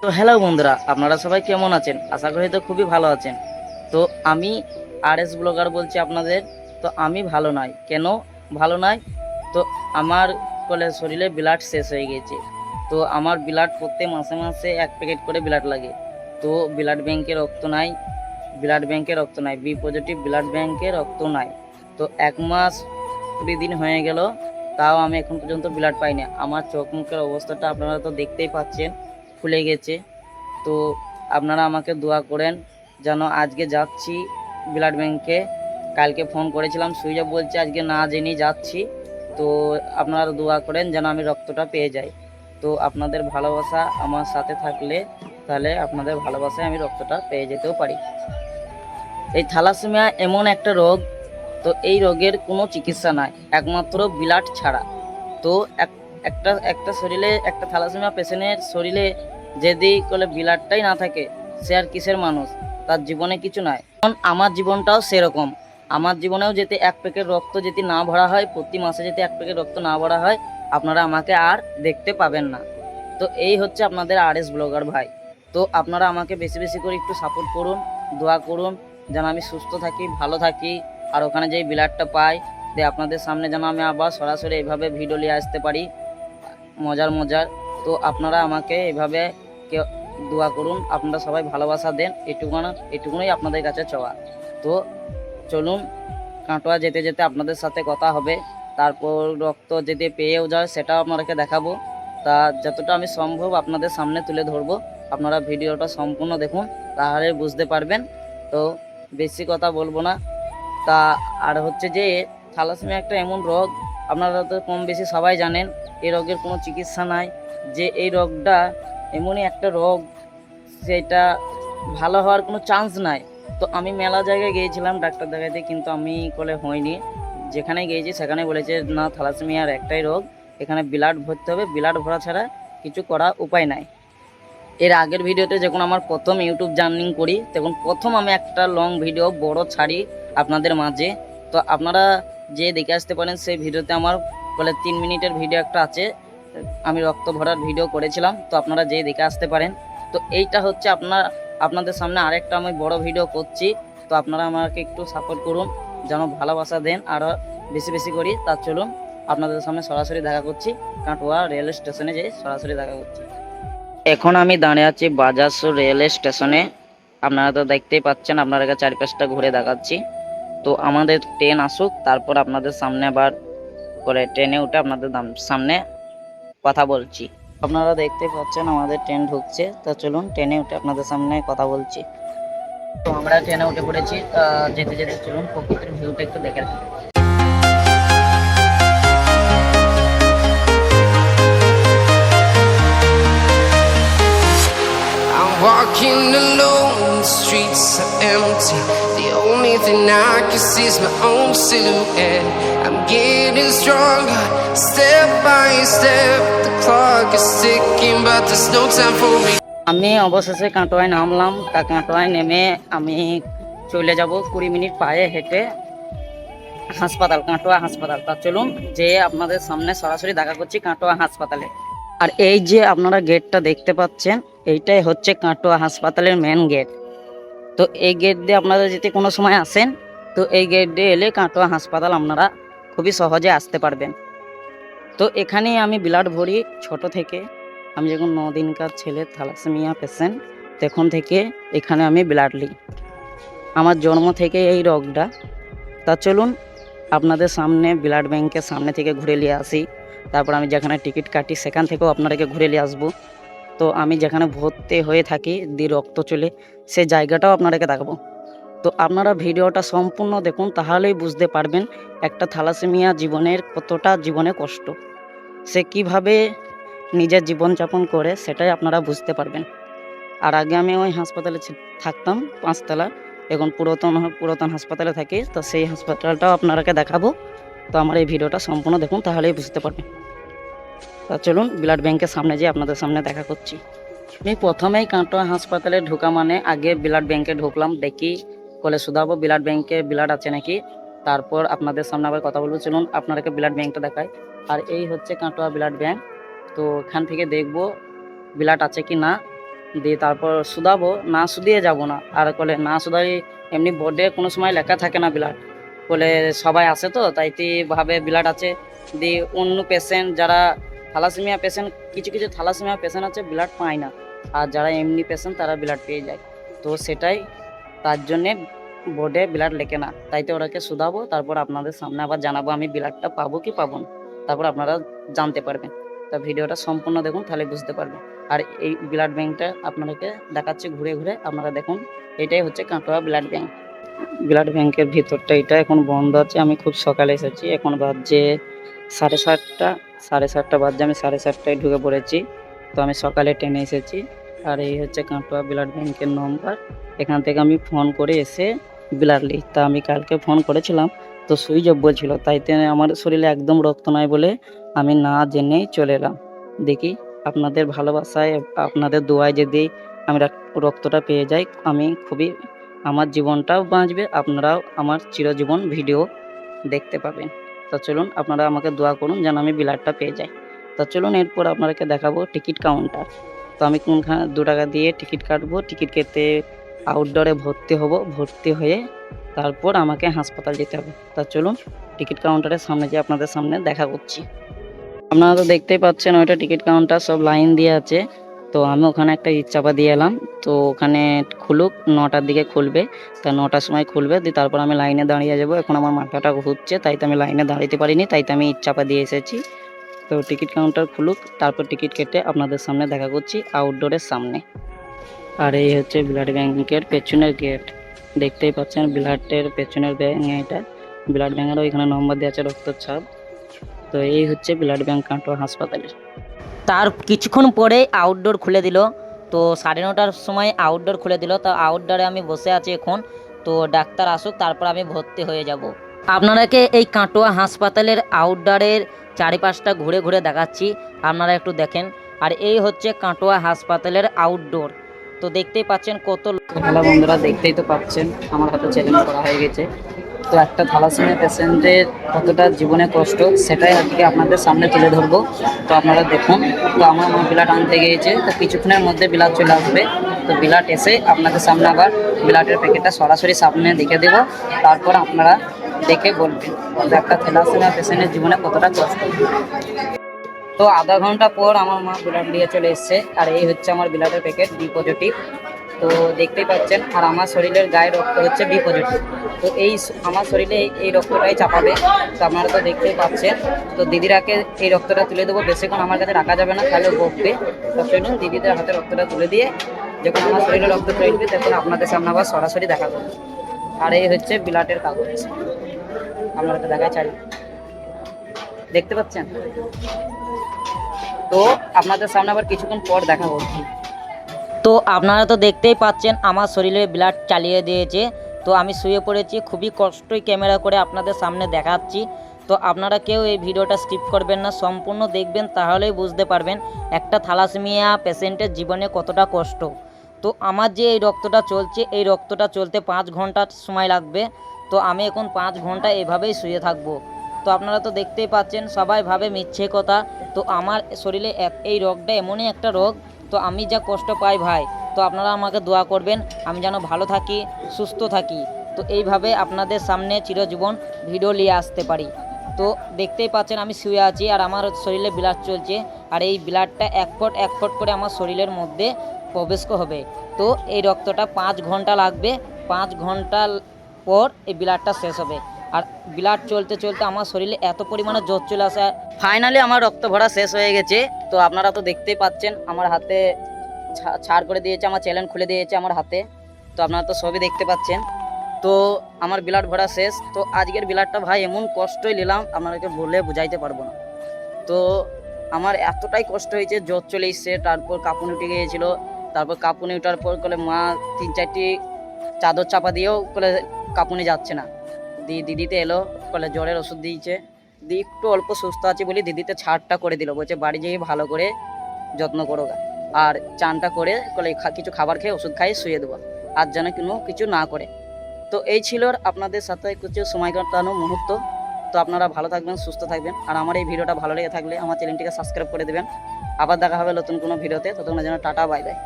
তো হ্যালো বন্ধুরা, আপনারা সবাই কেমন আছেন? আশা করি তো খুবই ভালো আছেন। তো আমি RS ব্লগার বলছি আপনাদের। তো আমি ভালো নাই, কেন ভালো নাই? তো আমার শরীরে ব্লাড শেষ হয়ে গেছে। তো আমার ব্লাড প্রত্যেক মাসে মাসে 1 প্যাকেট করে ব্লাড লাগে। তো ব্লাড ব্যাংকে রক্ত নাই, বি পজিটিভ ব্লাড ব্যাংকে রক্ত নাই। তো 1 মাস 20 দিন হয়ে গেল, তাও আমি এখন পর্যন্ত ব্লাড পাইনি। আমার চোখ মুখের অবস্থাটা আপনারা তো দেখতেই পাচ্ছেন, ফুলে গেছে। তো আপনারা আমাকে দোয়া করেন, যেন আজকে যাচ্ছি ব্লাড ব্যাংকে। কালকে ফোন করেছিলাম, সুইচ অফ বলছে, আজকে না জেনে যাচ্ছি। তো আপনারা দোয়া করেন যেন আমি রক্তটা পেয়ে যাই। তো আপনাদের ভালোবাসা আমার সাথে থাকলে তাহলে আপনাদের ভালোবাসায় আমি রক্তটা পেয়ে যেতেও পারি। এই থ্যালাসেমিয়া এমন একটা রোগ, তো এই রোগের কোনো চিকিৎসা নাই একমাত্র ব্লাড ছাড়া। তো একটা একটা শরীরে, একটা থ্যালাসেমিয়া পেশেন্টের শরীরে যদি ব্লাডটাই না থাকে, সে আর কিসের মানুষ? তার জীবনে কিছু নাই। কারণ আমার জীবনটাও সেরকম। আমার জীবনেও যদি 1 প্যাকেট রক্ত যদি না ভরা হয়, প্রতি মাসে যদি 1 প্যাকেট রক্ত না ভরা হয়, আপনারা আমাকে আর দেখতে পাবেন না। তো এই হচ্ছে আপনাদের RS ব্লগার ভাই। তো আপনারা আমাকে বেশি বেশি করে একটু সাপোর্ট করুন, দোয়া করুন, যেন আমি সুস্থ থাকি, ভালো থাকি, আর ওখানে যেই ব্লাডটা পাই, দিয়ে আপনাদের সামনে যেন আমি আবার সরাসরি এইভাবে ভিডিও নিয়ে আসতে পারি, মজার মজার। তো আপনারা আমাকে এইভাবে দোয়া করুন, আপনারা সবাই ভালোবাসা দেন, এটুকুনই আপনাদের কাছে চাওয়া। তো চলুন, কাটোয়া যেতে যেতে আপনাদের সাথে কথা হবে। তারপর রক্ত যদি পেয়েও যায় সেটাও আপনাদেরকে দেখাবো। তা যতটা আমি সম্ভব আপনাদের সামনে তুলে ধরবো। আপনারা ভিডিওটা সম্পূর্ণ দেখুন, তাহলে বুঝতে পারবেন। তো বেশি কথা বলবো না। তা আর হচ্ছে যে থ্যালাসেমিয়া একটা এমন রোগ, আপনারা তো কম বেশি সবাই জানেন, এই রোগের কোনো চিকিৎসা নাই। যে এই রোগটা এমনই একটা রোগ, সেটা ভালো হওয়ার কোনো চান্স নাই। তো আমি মেলা জায়গায় গিয়েছিলাম ডাক্তার দেখাতে, কিন্তু আমি হয়নি। যেখানে গিয়েছি সেখানে বলেছে না, থ্যালাসেমিয়ার একটাই রোগ, এখানে ব্লাড ভরতে হবে, ব্লাড ভরা ছাড়া কিছু করা উপায় নাই। এর আগের ভিডিওতে যখন আমার প্রথম ইউটিউব জার্নিং করি, তখন প্রথম আমি একটা লং ভিডিও বড় ছাড়ি আপনাদের মাঝে। তো আপনারা যে দেখে আসতে পারেন, সেই ভিডিওতে আমার 3 মিনিটের ভিডিও একটা আছে, আমি রক্ত ভরার ভিডিও করেছিলাম। তো আপনারা যে দেখে আসতে পারেন। তো এইটা হচ্ছে আপনাদের সামনে আরেকটা আমি বড় ভিডিও করছি। তো আপনারা আমাকে একটু সাপোর্ট করুন, যেন ভালোবাসা দেন আরও বেশি বেশি করি। তা চলুন, আপনাদের সামনে সরাসরি দেখা করছি, কাটোয়া রেল স্টেশনে যেয়ে সরাসরি দেখা করছি। এখন আমি দাঁড়িয়ে আছি বাজার রেল স্টেশনে। আপনারা তো দেখতেই পাচ্ছেন, আপনাদেরকে চারিপাশটা ঘুরে দেখাচ্ছি। তো আমাদের ট্রেন আসুক, তারপর আপনাদের সামনে আবার ট্রেনে উঠে আপনাদের সামনে কথা বলছি। আপনারা দেখতে পাচ্ছেন আমাদের ট্রেন ঢুকছে। তো চলুন, ট্রেনে উঠে আপনাদের সামনে কথা বলছি। তো আমরা ট্রেনে উঠে পড়েছি। যেতে যেতে চলুন প্রকৃতির ভিউটা একটু দেখে রাখি। Walking alone, the streets are empty. The only thing I can see is my own silhouette. I'm getting stronger, step by step. The clock is ticking, but there's no time for me. আমি অবশেষে কাটোয়ায় নামলাম। তা কাটোয়ায় নেমে আমি চলে যাব 20 minute পায়ে হেঁটে হাসপাতাল, কাটোয়া হাসপাতাল। তা চলুন, যে আপনাদের সামনে সরাসরি দেখা করছি কাটোয়া হাসপাতালে। আর এই যে আপনারা গেটটা দেখতে পাচ্ছেন, এইটাই হচ্ছে কাটোয়া হাসপাতালের মেন গেট। তো এই গেট দিয়ে আপনারা যদি কোনো সময় আসেন, তো এই গেট দিয়ে এলে কাটোয়া হাসপাতাল আপনারা খুবই সহজে আসতে পারবেন। তো এখানেই আমি ব্লাড ভরি ছোট থেকে। আমি যখন 9 দিনকার ছেলে, থ্যালাসেমিয়া পেশেন্ট, তখন থেকে এখানে আমি ব্লাড নিই। আমার জন্ম থেকে এই রোগটা। তা চলুন, আপনাদের সামনে ব্লাড ব্যাংকের সামনে থেকে ঘুরে নিয়ে আসি। তারপর আমি যেখানে টিকিট কাটি সেখান থেকেও আপনাদেরকে ঘুরে নিয়ে আসবো। তো আমি যেখানে ভর্তি হয়ে থাকি, রক্ত চলে, সেই জায়গাটাও আপনাদেরকে দেখাবো। তো আপনারা ভিডিওটা সম্পূর্ণ দেখুন, তাহলেই বুঝতে পারবেন একটা থ্যালাসেমিয়া জীবনের কতটা জীবনে কষ্ট, সে কিভাবে নিজের জীবনযাপন করে, সেটাই আপনারা বুঝতে পারবেন। আর আগে আমি ওই হাসপাতালে থাকতাম 5 তলা, এখন পুরাতন হাসপাতালে থাকি। তো সেই হাসপাতালটাও আপনারাকে দেখাবো। তো আমার এই ভিডিওটা সম্পূর্ণ দেখুন, তাহলেই বুঝতে পারবেন। তা চলুন, ব্লাড ব্যাংকের সামনে যেয়ে আপনাদের সামনে দেখা করছি। আমি প্রথমেই কাটোয়া হাসপাতালে ঢোকা মানে আগে ব্লাড ব্যাংকে ঢুকলাম, দেখি শুধাবো ব্লাড ব্যাংকে ব্লাড আছে নাকি। তারপর আপনাদের সামনে আবার কথা বলবো। চলুন আপনাদেরকে ব্লাড ব্যাংকটা দেখাই। আর এই হচ্ছে কাটোয়া ব্লাড ব্যাংক। তো এখান থেকে দেখবো ব্লাড আছে কি না। দিয়ে তারপর শুধাবো, না শুধিয়ে যাব না। আর বলে না শুধাই, এমনি বোর্ডে কোনো সময় লেখা থাকে না ব্লাড, বলে সবাই আসে তো তাইতে ভাবে ব্লাড আছে। দিয়ে অন্য পেশেন্ট যারা থ্যালাসেমিয়া পেশেন্ট, কিছু কিছু থ্যালাসেমিয়া পেশেন্ট আছে ব্লাড পায় না, আর যারা এমনি পেশেন্ট তারা ব্লাড পেয়ে যায়। তো সেটাই, তার জন্যে বোর্ডে ব্লাড লেখে না, তাইতে ওরাকে শুধাবো, তারপর আপনাদের সামনে আবার জানাবো আমি ব্লাডটা পাবো কি পাবো না, তারপর আপনারা জানতে পারবেন। তা ভিডিওটা সম্পূর্ণ দেখুন, তাহলে বুঝতে পারবেন। আর এই ব্লাড ব্যাংকটা আপনাদেরকে দেখাচ্ছি ঘুরে ঘুরে, আপনারা দেখুন। এটাই হচ্ছে কাটোয়া ব্লাড ব্যাংক। ব্লাড ব্যাংকের ভিতরটা এটা এখন বন্ধ আছে, আমি খুব সকালে এসেছি, এখন বাজে 7:30, 7:30 বাজে, আমি 7:30টায় ঢুকে পড়েছি। তো আমি সকালে ট্রেনে এসেছি। আর এই হচ্ছে কাটোয়া ব্লাড ব্যাংকের নম্বর, এখান থেকে আমি ফোন করে এসে ব্লাড নিই। তা আমি কালকে ফোন করেছিলাম, তো সুইচ অফ বলছিল, তাইতে আমার শরীরে একদম রক্ত নাই বলে আমি না জেনেই চলে এলাম। দেখি আপনাদের ভালোবাসায়, আপনাদের দোয়ায় যদি আমি রক্তটা পেয়ে যাই, আমি খুবই, আমার জীবনটাও বাঁচবে, আপনারাও আমার চিরজীবন ভিডিও দেখতে পাবেন। তো চলুন আপনারা আমাকে দোয়া করুন যেন আমি ব্লাডটা পেয়ে যাই। তো চলুন এরপর আপনাদেরকে দেখাবো টিকিট কাউন্টার। তো আমি কোনখানে 2 টাকা দিয়ে টিকিট কাটবো, টিকিট কেটে আউটডোরে ভর্তি হব, ভর্তি হয়ে তারপর আমাকে হাসপাতাল যেতে হবে। তা চলুন টিকিট কাউন্টারের সামনে যে আপনাদের সামনে দেখা করছি। আপনারা তো দেখতেই পাচ্ছেন ওইটা টিকিট কাউন্টার, সব লাইন দিয়ে আছে। তো আমি ওখানে একটা চাপা দিয়ে এলাম, তো ওখানে খুলুক, 9টার দিকে খুলবে, তা 9টার সময় খুলবে, দিয়ে তারপর আমি লাইনে দাঁড়িয়ে যাব। এখন আমার মাথাটা ঘুরছে, তাই তো আমি লাইনে দাঁড়াতে পারিনি, তাই তো আমি চাপা দিয়ে এসেছি। তো টিকিট কাউন্টার খুলুক, তারপর টিকিট কেটে আপনাদের সামনে দেখা করছি আউটডোরের সামনে। আর এই হচ্ছে ব্লাড ব্যাংকের পেছনের গেট, দেখতেই পাচ্ছেন ব্লাডের পেছনের ব্যাংক, এটা ব্লাড ব্যাংকের ওইখানে নম্বর দেওয়া আছে, রক্তচাপ। তো এই হচ্ছে ব্লাড ব্যাংক কাটোয়া হাসপাতালের। তার কিছুক্ষণ পরেই আউটডোর খুলে দিল। তো 9:30টার সময় আউটডোর খুলে দিল। তো আউটডোরে আমি বসে আছি এখন, তো ডাক্তার আসুক তারপর আমি ভর্তি হয়ে যাব। আপনারাকে এই কাটোয়া হাসপাতালের আউটডোরের চারিপাশটা ঘুরে ঘুরে দেখাচ্ছি, আপনারা একটু দেখেন। আর এই হচ্ছে কাটোয়া হাসপাতালের আউটডোর। তো দেখতেই পাচ্ছেন কত, হ্যালো বন্ধুরা, দেখতেই তো পাচ্ছেন আমার হাতে চ্যালেঞ্জ করা হয়ে গেছে। তো একটা থ্যালাসেমিয়া পেশেন্টের কতটা জীবনে কষ্ট, সেটাই আজকে আপনাদের সামনে তুলে ধরবো। তো আপনারা দেখুন। তো আমার মা ব্লাড আনতে গিয়েছে, তো কিছুক্ষণের মধ্যে ব্লাড চলে আসবে। তো ব্লাড এসে আপনাদের সামনে আবার ব্লাডের প্যাকেটটা সরাসরি সামনে দেখে দেব, তারপর আপনারা দেখে বলবেন যে একটা থ্যালাসেমিয়া পেশেন্টের জীবনে কতটা কষ্ট। তো আধা ঘন্টা পর আমার মা ব্লাড নিয়ে চলে এসছে। আর এই হচ্ছে আমার ব্লাডের প্যাকেট, বি পজিটিভ। তো দেখতেই পাচ্ছেন, আর আমার শরীরের গায়ে রক্ত হচ্ছে বি পজিটিভ। তো আমার শরীরে এই রক্তটাই চাপাবে। তো আপনারা তো দেখতেই পাচ্ছেন। তো দিদিরাকে এই রক্তটা তুলে দেবো, বেশিক্ষণ আমার কাছে রাখা যাবে না, তাহলে বকবে। তো চলুন দিদিদের হাতে রক্তটা তুলে দিয়ে যখন আমার শরীরে রক্ত চলবে তখন আপনাদের সামনে আবার সরাসরি দেখা করবো। আর এই হচ্ছে ব্লাডের কাগজ, আপনারা তো দেখা চাই, দেখতে পাচ্ছেন। তো আপনাদের সামনে আবার কিছুক্ষণ পর দেখা করছি। তো আপনারা তো দেখতেই পাচ্ছেন আমার শরীরে ব্লাড চালিয়ে দিয়েছে। তো আমি শুয়ে পড়েছি, খুবই কষ্টই ক্যামেরা করে আপনাদের সামনে দেখাচ্ছি। তো আপনারা কেউ এই ভিডিওটা স্কিপ করবেন না, সম্পূর্ণ দেখবেন, তাহলেই বুঝতে পারবেন একটা থ্যালাসেমিয়া পেশেন্টের জীবনে কতটা কষ্ট। তো আমার যে এই রক্তটা চলছে, এই রক্তটা চলতে 5 ঘন্টা সময় লাগবে। তো আমি এখন 5 ঘন্টা এভাবেই শুয়ে থাকবো। তো আপনারা তো দেখতেই পাচ্ছেন, সবাই ভাবে মিথ্যে কথা। তো আমার শরীরে এই রোগটা এমনই একটা রোগ, তো আমি যা কষ্ট পাই ভাই। তো আপনারা আমাকে দোয়া করবেন আমি যেন ভালো থাকি, সুস্থ থাকি। তো এইভাবে আপনাদের সামনে চিরজীবন ভিডিও নিয়ে আসতে পারি। তো দেখতেই পাচ্ছেন আমি শুয়ে আছি, আর আমার শরীরে ব্লাড চলছে, আর এই ব্লাডটা এক ফোঁট করে আমার শরীরের মধ্যে প্রবেশ হবে। তো এই রক্তটা 5 ঘন্টা লাগবে, 5 ঘন্টা পর এই ব্লাডটা শেষ হবে। আর ব্লাড চলতে চলতে আমার শরীরে এত পরিমাণে জ্বর চলে আসে। ফাইনালি আমার রক্ত ভরা শেষ হয়ে গেছে। তো আপনারা তো দেখতেই পাচ্ছেন আমার হাতে ছাড় করে দিয়েছে, আমার চ্যালেঞ্জ খুলে দিয়েছে আমার হাতে। তো আপনারা তো সবই দেখতে পাচ্ছেন। তো আমার ব্লাড ভরা শেষ। তো আজকের ব্লাডটা ভাই এমন কষ্টই নিলাম, আপনাদেরকে বলে বুঝাইতে পারবো না। তো আমার এতটাই কষ্ট হয়েছে, জ্বর চলে এসছে, তারপর কাঁপুনি উঠে গিয়েছিল। তারপর কাঁপুনি ওঠার পর বলে মা 3-4টি চাদর চাপা দিয়েও বলে কাঁপুনি যাচ্ছে না। দিদিতে এলো, বলে জ্বরের ওষুধ দিয়েছে, দিয়ে একটু অল্প সুস্থ আছে বলে দিদিতে ছাড়টা করে দিল, বলছে বাড়ি যেয়ে ভালো করে যত্ন করো, আর চানটা করে বলে কিছু খাবার খেয়ে ওষুধ খাইয়ে শুয়ে দেবো, আর যেন কিছু না করে। তো এই ছিল আপনাদের সাথে কিছু সময় কাটানো মুহূর্ত। তো আপনারা ভালো থাকবেন, সুস্থ থাকবেন, আর আমার এই ভিডিওটা ভালো লেগে থাকলে আমার চ্যানেলটিকে সাবস্ক্রাইব করে দেবেন। আবার দেখা হবে নতুন কোনো ভিডিওতে, ততক্ষণের জন্য টাটা, বাই বাই।